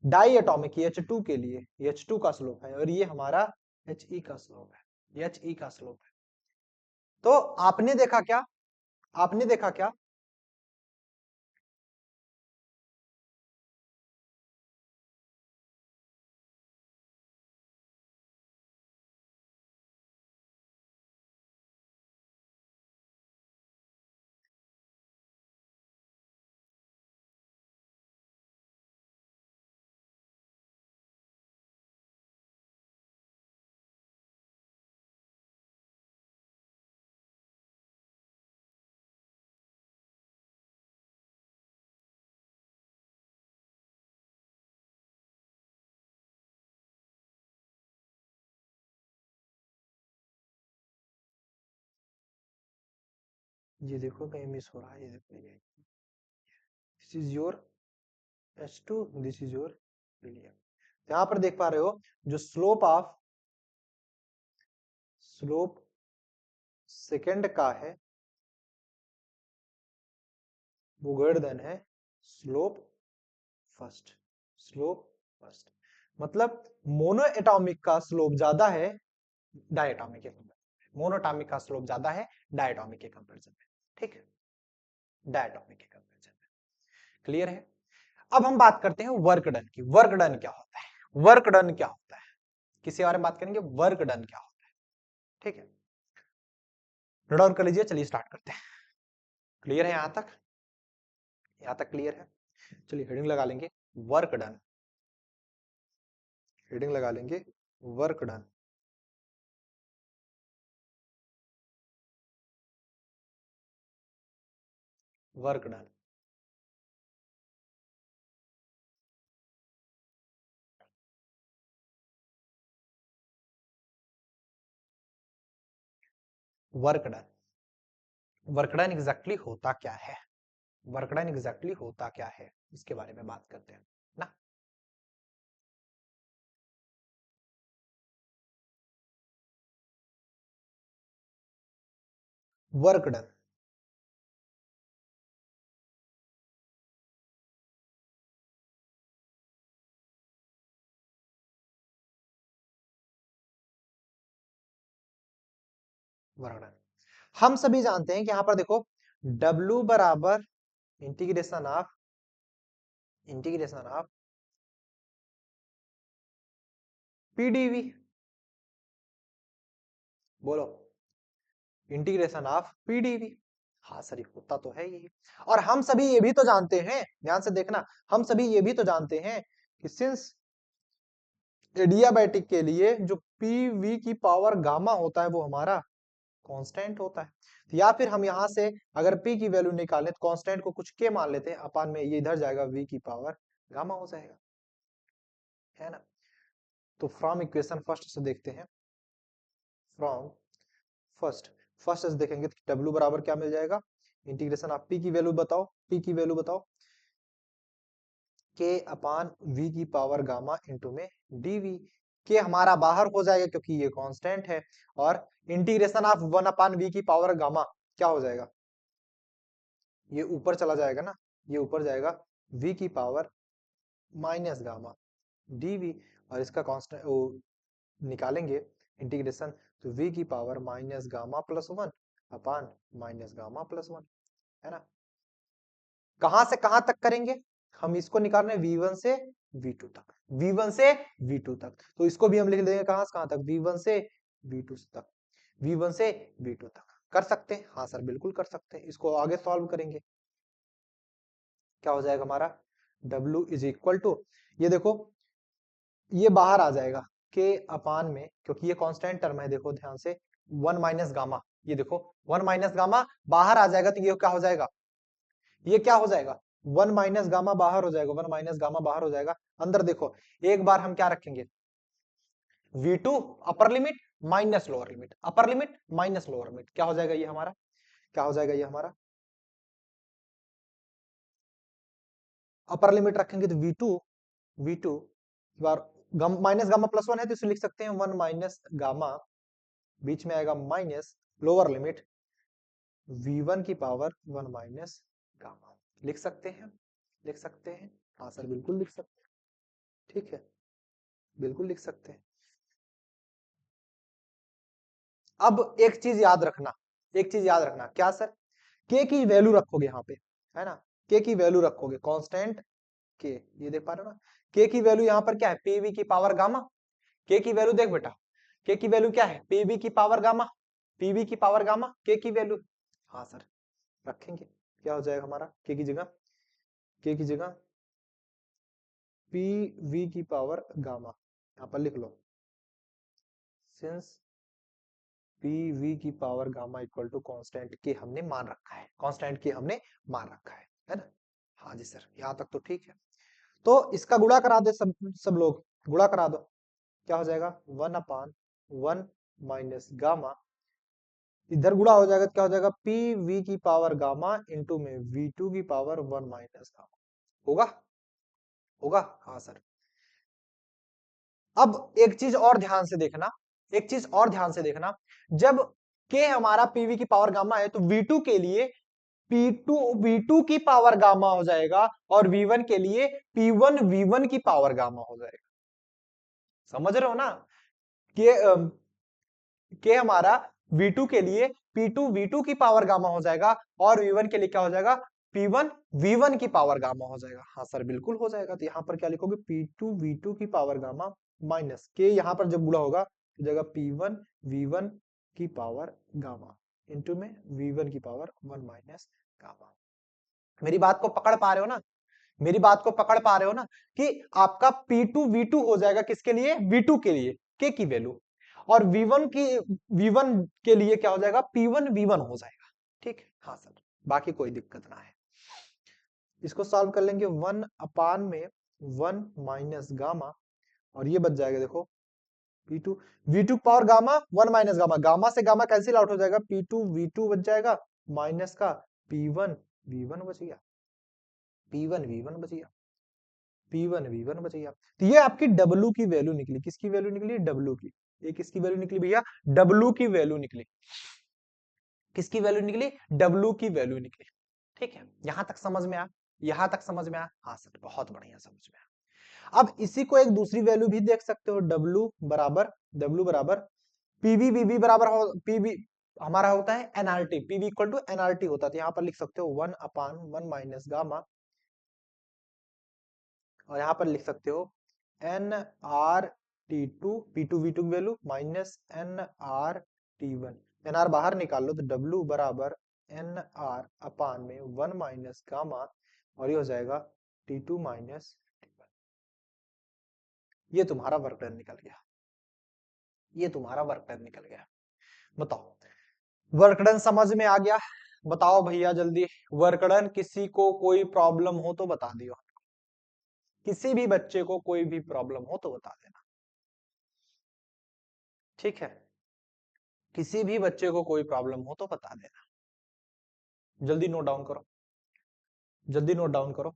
डाई एटॉमिक H2 के लिए H2 का स्लोप है, और ये हमारा He का स्लोप है, He का स्लोप है। तो आपने देखा क्या, आपने देखा क्या, ये देखो कहीं मिस हो रहा है, ये देखो, ये this is your H2, this is your helium. यहां पर देख पा रहे हो, जो स्लोप सेकंड का है वो ग्रेटर देन है स्लोप फर्स्ट, स्लोप फर्स्ट। मतलब मोनो एटॉमिक का स्लोप ज्यादा है डायटोमिक के कंपेरिजन में, मोनोटॉमिक का स्लोप ज्यादा है डायटोमिक के कंपेरिजन में। ठीक है, डायटोमिक के कंपेरिजन में। क्लियर है। अब हम बात करते हैं वर्क डन की। वर्क डन क्या होता है, वर्क डन क्या होता है, किसी बारे में बात करेंगे, वर्क डन क्या होता है। ठीक है, नोट डाउन कर लीजिए, चलिए स्टार्ट करते हैं। क्लियर है यहां तक, यहां तक क्लियर है। चलिए हेडिंग लगा लेंगे, वर्क डन, हेडिंग लगा लेंगे work done. Work done, work done, work done exactly होता क्या है, वर्क डन एग्जैक्टली होता क्या है, इसके बारे में बात करते हैं ना। वर्क डन, वर्क डन हम सभी जानते हैं कि यहां पर देखो, W बराबर integration of, integration of PDV, बोलो, इंटीग्रेशन ऑफ पीडीवी। हाँ सर, होता तो है यही। और हम सभी ये भी तो जानते हैं, ध्यान से देखना, हम सभी ये भी तो जानते हैं कि सिंस एडियाबैटिक के लिए जो पीवी की पावर गामा होता है वो हमारा कांस्टेंट होता है। तो या फिर हम यहां से अगर p की वैल्यू निकालें तो कांस्टेंट को कुछ k मान लेते हैं, अपान में ये इधर जाएगा v की पावर गामा हो जाएगा, है ना। तो फ्रॉम इक्वेशन फर्स्ट से देखते हैं, फ्रॉम फर्स्ट, फर्स्ट से देखेंगे तो w बराबर क्या मिल जाएगा, इंटीग्रेशन ऑफ पी की वैल्यू बताओ, पी की वैल्यू बताओ, के अपान वी की पावर गामा इंटू में डीवी। के हमारा बाहर हो जाएगा क्योंकि ये कांस्टेंट है, और इंटीग्रेशन ऑफ 1 अपान वी की पावर गामा क्या हो जाएगा, ये ऊपर चला जाएगा ना, ये ऊपर जाएगा v की पावर माइनस गामा dv, और इसका कांस्टेंट निकालेंगे इंटीग्रेशन, तो v की power minus gamma plus 1 upon minus gamma plus 1, है ना। कहां से कहां तक करेंगे, हम इसको निकाल रहे हैं v1 से v2 तक, v1 से v2 तक, तो इसको भी हम लिख देंगे कहां से कहां तक, v1 से v2 तक, v1 से v2 तक। कर सकते हैं, हाँ सर बिल्कुल कर सकते हैं। इसको आगे सॉल्व करेंगे, क्या हो जाएगा हमारा, W इज इक्वल टू, ये देखो ये बाहर आ जाएगा के अपान में, क्योंकि ये कांस्टेंट टर्म है, देखो ध्यान से 1 माइनस गामा, ये देखो 1 माइनस गामा बाहर आ जाएगा, तो ये क्या हो जाएगा, ये क्या हो जाएगा, 1 माइनस गामा बाहर हो जाएगा, 1 माइनस गामा बाहर हो जाएगा। अंदर देखो एक बार हम क्या रखेंगे, V2 upper limit minus lower limit, upper limit minus lower limit, क्या हो जाएगा ये हमारा, क्या हो जाएगा ये हमारा, अपर लिमिट रखेंगे तो V2 बार माइनस गामा प्लस 1 है, तो इसे लिख सकते हैं 1 माइनस गामा, बीच में आएगा माइनस लोअर लिमिट V1 की पावर 1 माइनस गामा। लिख सकते हैं, लिख सकते हैं, हाँ सर बिल्कुल लिख सकते हैं, ठीक है बिल्कुल लिख सकते हैं। अब एक चीज याद रखना, एक चीज याद रखना, क्या सर, के की वैल्यू रखोगे यहाँ पे, है ना, के की वैल्यू रखोगे कांस्टेंट के, ये देख पा रहे हो ना, के की वैल्यू यहाँ पर क्या है, पीवी की पावर गामा, के की वैल्यू देख बेटा, के की वैल्यू क्या है, पीवी की पावर गामा, पीवी की पावर गामा, के की वैल्यू, हाँ सर रखेंगे, क्या हो जाएगा हमारा, के की जगह, के की जगह पीवी की पावर गामा, यहाँ पर लिख लो, सिंस पीवी की power gamma equal to constant के हमने मान रखा है, कांस्टेंट के हमने मान रखा है ना, हाँ जी सर यहाँ तक तो ठीक है। तो इसका गुणा करा दे सब लोग, गुणा करा दो, क्या हो जाएगा 1 अपान 1 माइनस गामा, इधर गुणा हो जाएगा तो क्या हो जाएगा, पी वी की पावर गामा इंटू में V2 की पावर 1 माइनस गामा, होगा, होगा, हाँ सर। अब एक चीज और ध्यान से देखना, एक चीज और ध्यान से देखना, जब के हमारा पीवी की पावर गामा है, तो V2 के लिए P2 V2 की पावर गामा हो जाएगा, और V1 के लिए P1 V1 की पावर गामा हो जाएगा। समझ रहे हो ना, कि के हमारा V2 के लिए P2 V2 की पावर गामा हो जाएगा, और V1 के लिए क्या हो जाएगा, P1 V1 की पावर गामा हो जाएगा। हाँ सर बिल्कुल हो जाएगा, तो यहाँ पर क्या लिखोगे, P2 V2 की पावर गामा माइनस के, यहाँ पर जब गुणा होगा तो जगह P1 V1 की पावर गामा इंटू में V1 की पावर 1 माइनस गामा। मेरी बात को पकड़ पा रहे हो ना, मेरी बात को पकड़ पा रहे हो ना, कि आपका P2 V2 हो जाएगा किसके लिए, V2 के लिए के की वैल्यू, और V1 के लिए क्या हो जाएगा, P1 V1 हो जाएगा, ठीक है, हाँ सर बाकी कोई दिक्कत ना है। इसको सॉल्व कर लेंगे, 1 अपान में 1 माइनस गामा, और ये बच जाएगा देखो P2 V2 power gamma 1 minus gamma, gamma से गामा कैंसिल आउट हो जाएगा, P2 V2 बच जाएगा, माइनस का P1 V1 बच गया, P1 V1 बच गया, P1 V1 बच गया। तो ये आपकी W की वैल्यू निकली, किसकी वैल्यू निकली, W की, ये किसकी वैल्यू निकली भैया, W की वैल्यू निकली, किसकी वैल्यू निकली, W की वैल्यू निकली, ठीक है, यहां तक समझ में आया, यहां तक समझ में आया, हाँ सर बहुत बढ़िया समझ में आया। अब इसी को एक दूसरी वैल्यू भी देख सकते हो, W बराबर पीवी बीबी बराबर हो, पीवी हमारा होता है NRT, PV equal to NRT होता है, तो यहाँ पर लिख सकते हो 1 अपान 1 माइनस गामा, और यहां पर लिख सकते हो N R T two P two V two की value minus N R T one, N R बाहर निकाल लो तो डब्ल्यू बराबर एन आर अपान में 1 माइनस गामा, और ये हो जाएगा T two minus T one. ये तुम्हारा वर्क डन निकल गया, ये तुम्हारा वर्क डन निकल गया। बताओ वर्क डन समझ में आ गया, बताओ भैया जल्दी, वर्क डन किसी को कोई प्रॉब्लम हो तो बता दियो, किसी भी बच्चे को कोई भी प्रॉब्लम हो तो बता देना, ठीक है, किसी भी बच्चे को कोई प्रॉब्लम हो तो बता देना। जल्दी नोट डाउन करो, जल्दी नोट डाउन करो।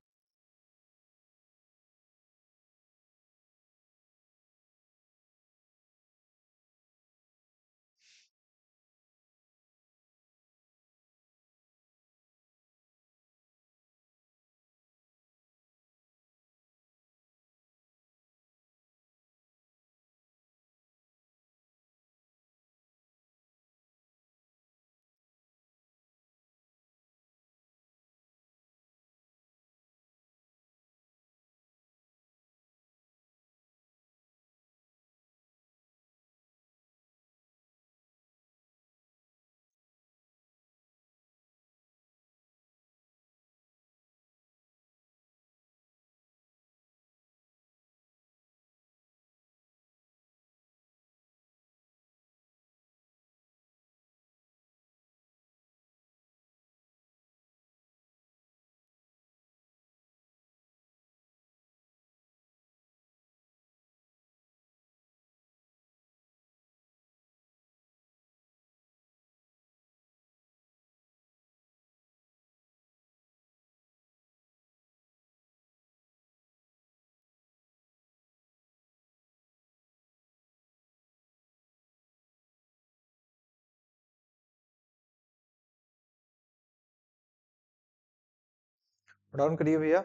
डाउन करिए भैया।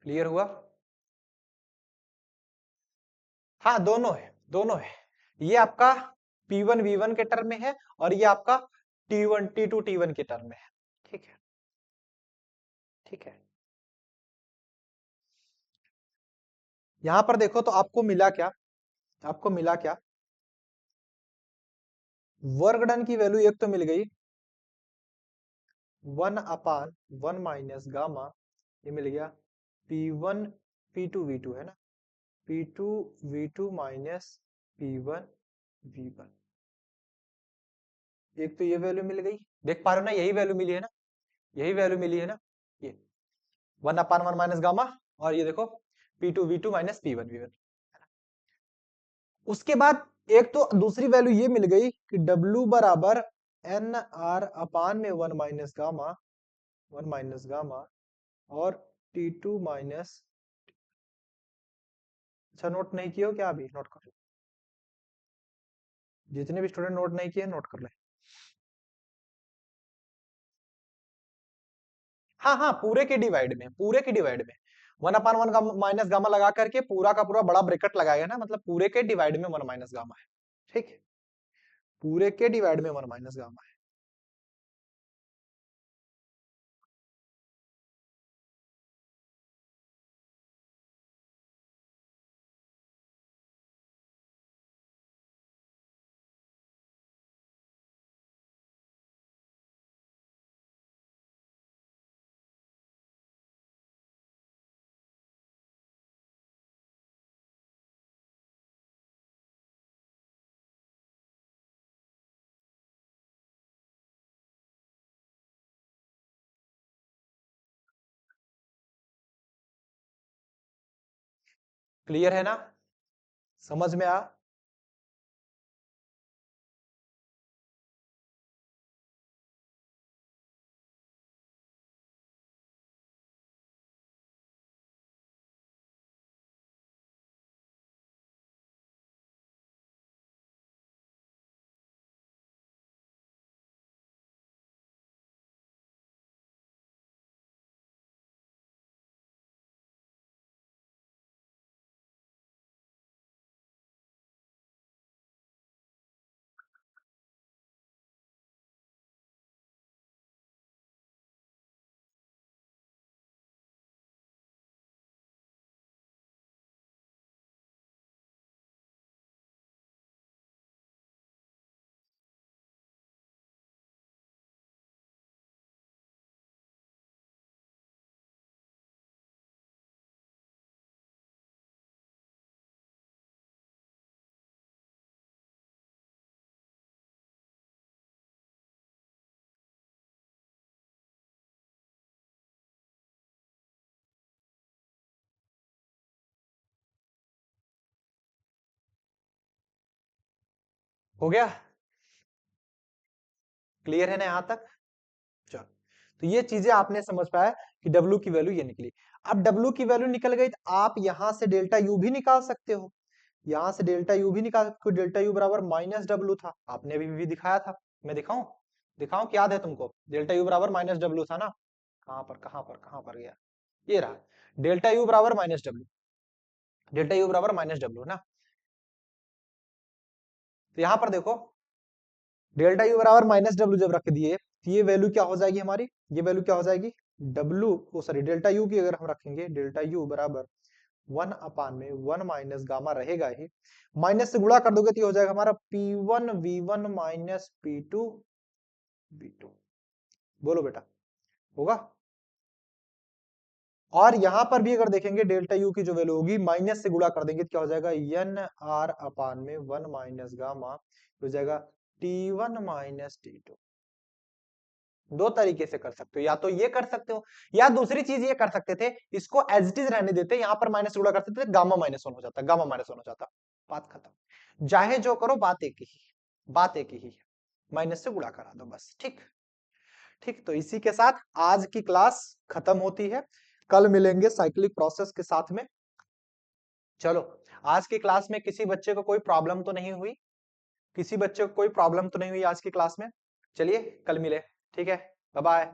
क्लियर हुआ? हाँ, दोनों है, दोनों है। ये आपका P1 V1 के टर्म में है और ये आपका T1 T2 T1 के टर्म में है। ठीक है, ठीक है। यहां पर देखो तो आपको मिला क्या, आपको मिला क्या, वर्ग डन की वैल्यू एक तो मिल गई 1/1 माइनस गामा, ये मिल गया P1 P2 V2 है ना, P2 V2 minus P1 V1। एक तो ये वैल्यू मिल गई, देख पा रहे हो ना, यही वैल्यू मिली है ना, यही वैल्यू मिली है ना, ये 1/1 माइनस गामा, और ये देखो P2 V2 minus P1 V1। उसके बाद एक तो दूसरी वैल्यू ये मिल गई कि W बराबर एन आर अपान में 1 माइनस गामा और T2 माइनस, अच्छा नोट नहीं किया हो क्या? अभी नोट कर लो, जितने भी स्टूडेंट नोट नहीं किए नोट कर ले। हाँ हाँ, पूरे के डिवाइड में, पूरे के डिवाइड में 1/1 माइनस गामा लगा करके पूरा का पूरा बड़ा ब्रैकेट लगाएगा ना, मतलब पूरे के डिवाइड में 1 माइनस गामा है। ठीक है, पूरे के डिवाइड में 1 माइनस गामा है। क्लियर है ना, समझ में आ? हो गया? क्लियर है ना यहां तक? चलो, तो ये चीजें आपने समझ पाया कि W की वैल्यू ये निकली। अब W की वैल्यू निकल गई तो आप यहां से डेल्टा U भी निकाल सकते हो। यहां से डेल्टा U भी निकाल सकते हो। डेल्टा U बराबर माइनस डब्ल्यू था, आपने अभी भी दिखाया था। मैं दिखाऊं? दिखाऊं कि याद है तुमको? डेल्टा U बराबर माइनस डब्ल्यू था ना? कहां पर गया? ये रहा, डेल्टा U बराबर माइनस डब्ल्यू। डेल्टा U बराबर माइनस डब्ल्यू ना? तो यहां पर देखो, डेल्टा U बराबर माइनस डब्ल्यू जब रख दिए तो ये वैल्यू क्या हो जाएगी हमारी? ये वैल्यू क्या हो जाएगी? W oh sorry delta U की अगर हम रखेंगे, डेल्टा U बराबर 1/1 माइनस गामा रहेगा ही, माइनस से गुणा कर दोगे तो ये हो जाएगा हमारा P1 V1 minus P2 V2। बोलो बेटा, होगा? और यहां पर भी अगर देखेंगे डेल्टा U की जो वैल्यू होगी, माइनस से गुणा कर देंगे तो क्या हो जाएगा? N/1 माइनस गामा हो जाएगा T1 माइनस T2। दो तरीके से कर सकते हो, या तो ये कर सकते हो, या दूसरी चीज ये कर सकते थे, इसको एज इट इज रहने देते, यहां पर माइनस गुणा करते थे, गामा -1 हो जाता, गामा -1 हो जाता, बात खत्म। चाहे जो करो, बात एक ही है, बात एक ही है, माइनस से गुणा करा दो बस। ठीक ठीक, तो इसी के साथ आज की क्लास खत्म होती है। कल मिलेंगे साइक्लिक प्रोसेस के साथ में। चलो, आज की क्लास में किसी बच्चे को कोई प्रॉब्लम तो नहीं हुई? किसी बच्चे को कोई प्रॉब्लम तो नहीं हुई आज की क्लास में? चलिए कल मिले, ठीक है, बाय बाय।